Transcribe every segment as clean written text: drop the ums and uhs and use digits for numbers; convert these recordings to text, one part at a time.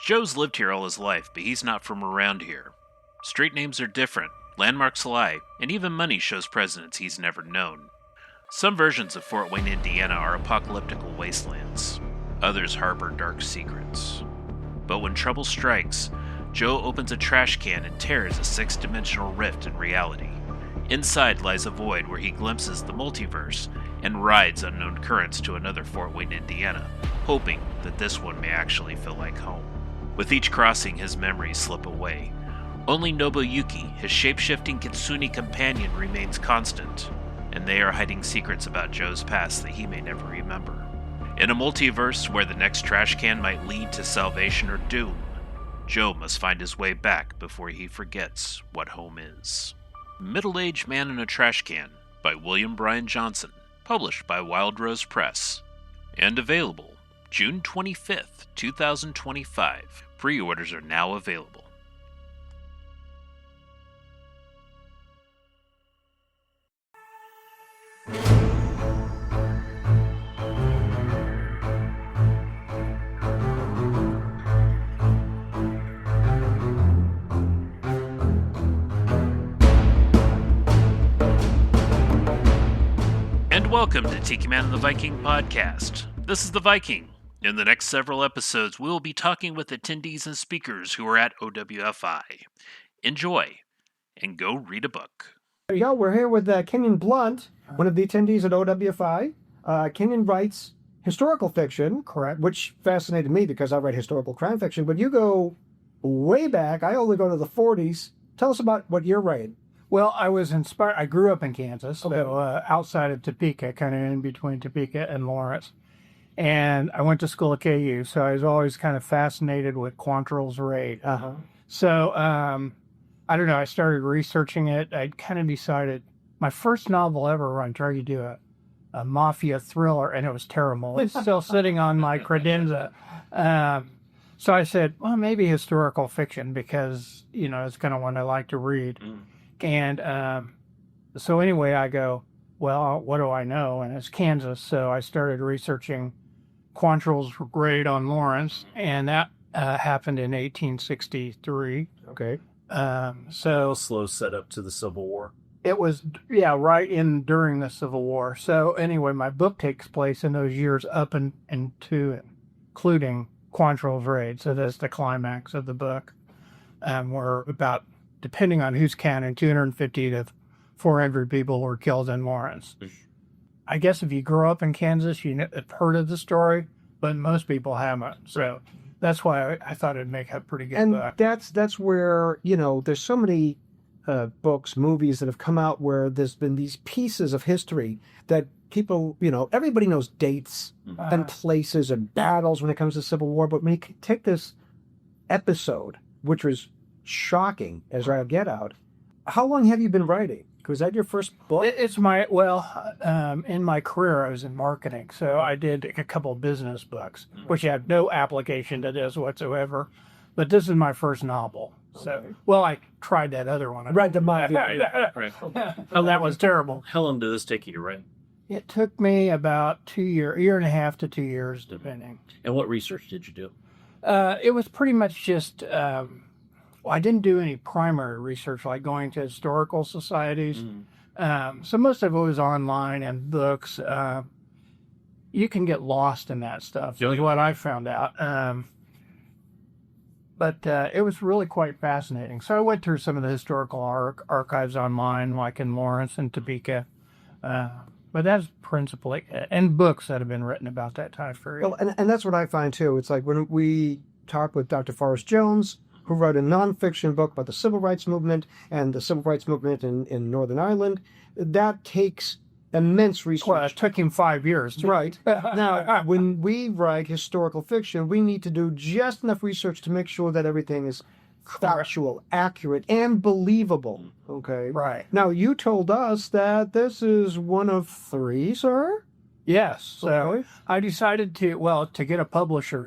Joe's lived here all his life, but he's not from around here. Street names are different, landmarks lie, and even money shows presidents he's never known. Some versions of Fort Wayne, Indiana are apocalyptical wastelands. Others harbor dark secrets. But when trouble strikes, Joe opens a trash can and tears a six-dimensional rift in reality. Inside lies a void where he glimpses the multiverse and rides unknown currents to another Fort Wayne, Indiana, hoping that this one may actually feel like home. With each crossing, his memories slip away. Only Nobuyuki, his shape-shifting Kitsune companion, remains constant, and they are hiding secrets about Joe's past that he may never remember. In a multiverse where the next trash can might lead to salvation or doom, Joe must find his way back before he forgets what home is. Middle-Aged Man in a Trash Can by William Bryan Johnson, published by Wild Rose Press, and available June 25th, 2025. Pre-orders are now available. And welcome to Tiki Man and the Viking podcast. This is the Viking. In the next several episodes, we will be talking with attendees and speakers who are at OWFI. Enjoy, and go read a book. There you go. We're here with Kenyon Blunt, one of the attendees at OWFI. Kenyon writes historical fiction, correct, which fascinated me because I write historical crime fiction, but you go way back. I only go to the 40s. Tell us about what you're writing. Well, I was inspired. I grew up in Kansas, Okay. so outside of Topeka, kind of in between Topeka and Lawrence. And I went to school at KU, so I was always kind of fascinated with Quantrill's raid. Uh-huh. So, I don't know, I started researching it. I kind of decided, my first novel ever, I tried to do a mafia thriller, and it was terrible. It's still sitting on my credenza. So I said, well, maybe historical fiction, because, you know, it's kind of one I like to read. And so anyway, I go, well, what do I know? And it's Kansas. So I started researching Quantrill's raid on Lawrence, and that happened in 1863. Okay. So Slow setup to the Civil War. it was, yeah, right in during the Civil War. So anyway, my book takes place in those years up and into, including Quantrill's raid. So that's the climax of the book. Where about, depending on who's counting, 250 to 400 people were killed in Lawrence. I guess if you grow up in Kansas, have heard of the story, but most people haven't. So that's why I thought it'd make a pretty good book. And that's where, you know, there's so many books, movies that have come out where there's been these pieces of history that people, you know, everybody knows dates and places and battles when it comes to Civil War. But when you take this episode, which was shocking as I'll get out, how long have you been writing? Was that your first book? It's my, in my career, I was in marketing. So I did a couple of business books, which had no application to this whatsoever. But this is my first novel. So, well, I tried that other one. Right, the mafia. Right. Oh, that was terrible. How long did this take you to write? It took me about 2 years, year and a half to 2 years, depending. And what research did you do? It was pretty much just, I didn't do any primary research, like going to historical societies. So most of it was online and books. You can get lost in that stuff, is what I found out. But it was really quite fascinating. So I went through some of the historical archives online, like in Lawrence and Topeka. But that's principally, and books that have been written about that time period. Well, and that's what I find too. It's like when we talk with Dr. Forrest Jones, who wrote a nonfiction book about the civil rights movement and the civil rights movement in Northern Ireland, that takes immense research. Well, it took him 5 years. Right. Now, when we write historical fiction, we need to do just enough research to make sure that everything is factual, accurate, and believable. Okay? Right. Now, you told us that this is one of 3, sir? Yes. So Okay. I decided to get a publisher,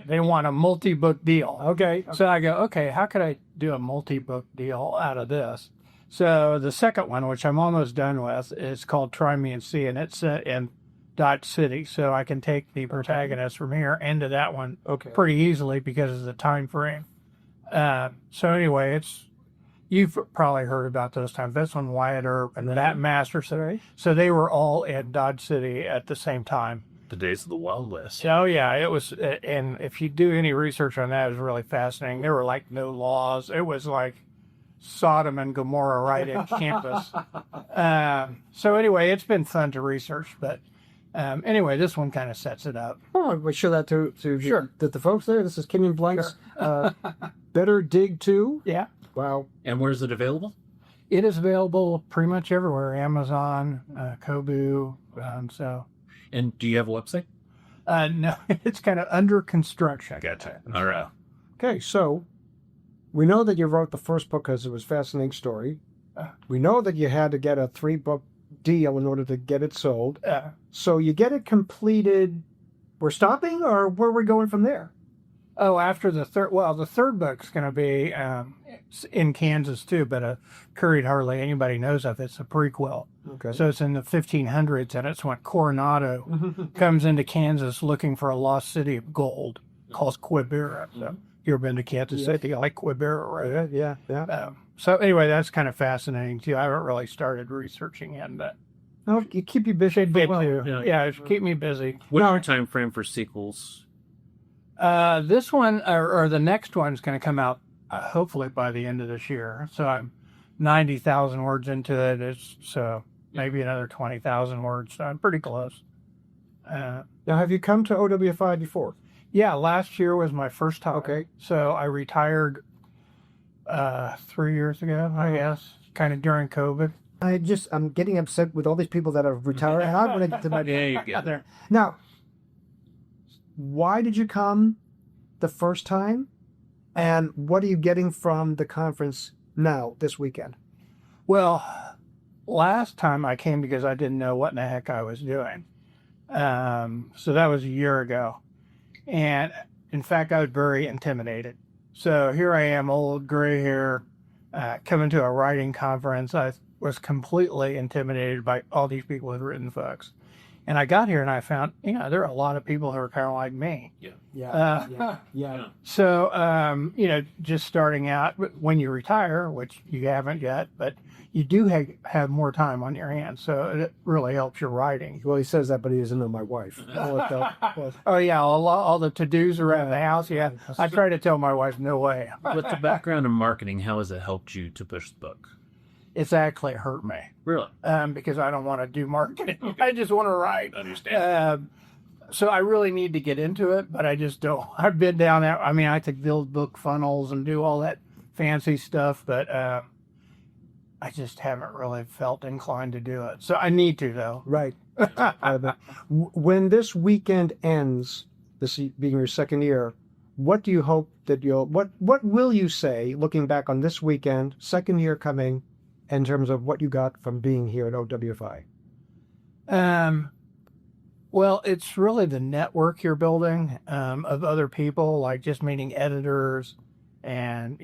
they want a multi-book deal. Okay. So I go, okay, how could I do a multi-book deal out of this? So the second one, which I'm almost done with, is called Try Me and See, and it's set in Dodge City, so I can take the protagonist from here into that one Okay. pretty easily because of the time frame. So anyway, you've probably heard about those times. This one, Wyatt Earp and that Master. So they were all in Dodge City at the same time. The days of the Wild West. Oh yeah, it was. And if you do any research on that, it was really fascinating. There were like no laws. It was like Sodom and Gomorrah right in campus. So anyway, it's been fun to research, but anyway, this one kind of sets it up. Oh, we show that to Sure. the folks there. This is Kenyon Blunt's Better Dig 2. Yeah, Wow. And where's it available? it is available pretty much everywhere. Amazon, Kobo. So And do you have a website? no, it's kind of under construction. Gotcha. All right. Okay, so we know that you wrote the first book because it was a fascinating story. We know that you had to get a 3-book deal in order to get it sold. So you get it completed. We're stopping, or where are we going from there? Oh, after the third, well, the third book's going to be in Kansas too, but Curried hardly anybody knows of. It's a prequel. Okay. So it's in the 1500s, and it's when Coronado comes into Kansas looking for a lost city of gold called Quibera. So you ever been to Kansas City? I like Quibera, right? Yeah. So anyway, that's kind of fascinating too. I haven't really started researching it, but No, you keep you busy. should be Well, too. Yeah, it should keep me busy. What's your time frame for sequels? This one or the next one's going to come out hopefully by the end of this year. So I'm 90,000 words into it. So maybe another 20,000 words. So I'm pretty close. Now, have you come to OWFI before? Yeah, last year was my first time. Okay. So I retired 3 years ago, I guess, kind of during COVID. I'm getting upset with all these people that are retired, and I want to get to my. Yeah, you get there. Now, why did you come the first time? And what are you getting from the conference now, this weekend? Well, last time I came because I didn't know what in the heck I was doing. So that was a year ago. And in fact, I was very intimidated. So here I am, old gray hair, coming to a writing conference. I was completely intimidated by all these people who'd written books. And I got here and I found, there are a lot of people who are kind of like me. Yeah. So, just starting out, when you retire, which you haven't yet, but you do have more time on your hands. So it really helps your writing. Well, he says that, but he doesn't know my wife. Oh, yeah, all the to-dos around the house. Yeah, I try to tell my wife, no way. With the background in marketing, how has it helped you to push the book? It's actually hurt me. Really? Because I don't want to do marketing. I just want to write. Understand. So I really need to get into it, but I just don't. I've been down there. I mean, I could build book funnels and do all that fancy stuff, but I just haven't really felt inclined to do it. So I need to, though. Right. When this weekend ends, this being your second year, what do you hope that what will you say, looking back on this weekend, second year coming, in terms of what you got from being here at OWFI? Well, it's really the network you're building of other people, like just meeting editors and,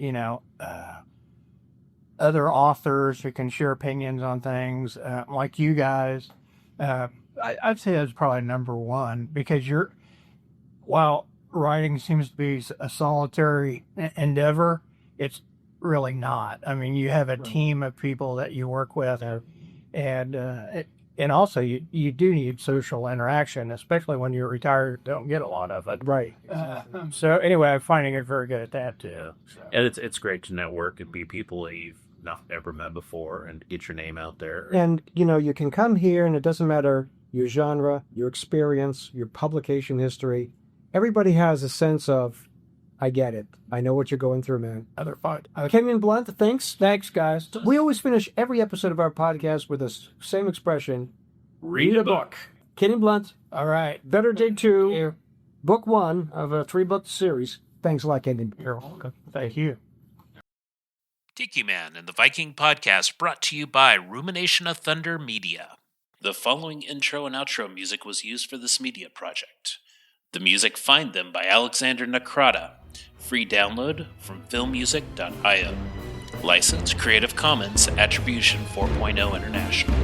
other authors who can share opinions on things, like you guys. I'd say that's probably number one, because while writing seems to be a solitary endeavor, it's really not. I mean, you have a team of people that you work with, and also you do need social interaction, especially when you're retired. Don't get a lot of it. Right. So anyway, I'm finding it very good at that too. Yeah. And it's great to network and be people that you've not ever met before and get your name out there. And, you can come here and it doesn't matter your genre, your experience, your publication history. Everybody has a sense of, I get it. I know what you're going through, man. Other fun. Kenyon Blunt, thanks. Thanks, guys. We always finish every episode of our podcast with the same expression. Read a book. Kenyon Blunt, All right. Better Dig 2, Here. book 1 of a 3-book series. Thanks a lot, Kenyon. You're welcome. Thank you. Tiki Man and the Viking Podcast brought to you by Rumination of Thunder Media. The following intro and outro music was used for this media project. The music Find Them by Alexander Nakrata. Free download from filmmusic.io. License Creative Commons Attribution 4.0 International.